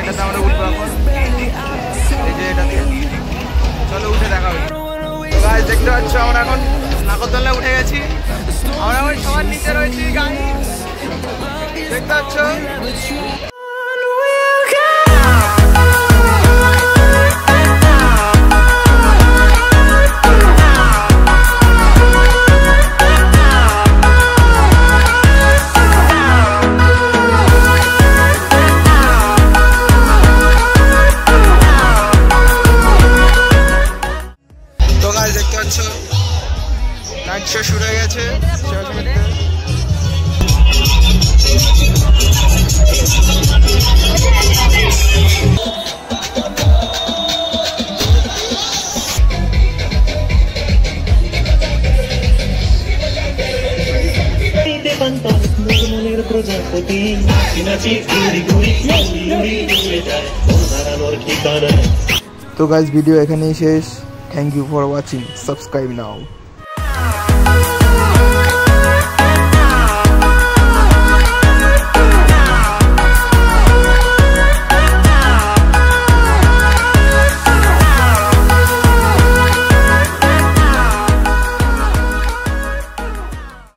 এটাতে আমরা উঠবো এখন, এই যে এটা দিয়ে। চলো উঠে দেখা হবে। তো গাইস দেখতে পাচ্ছ আমরা এখন নাগরদোলনায় উঠে গেছি, আমরা ওই সবার নিচে রয়েছি গাইস, দেখতে পাচ্ছ। দেখতে পাচ্ছ নাইট শো শুরু হয়ে গেছে। তো গাইস ভিডিও এখানেই শেষ। Thank you for watching. Subscribe now.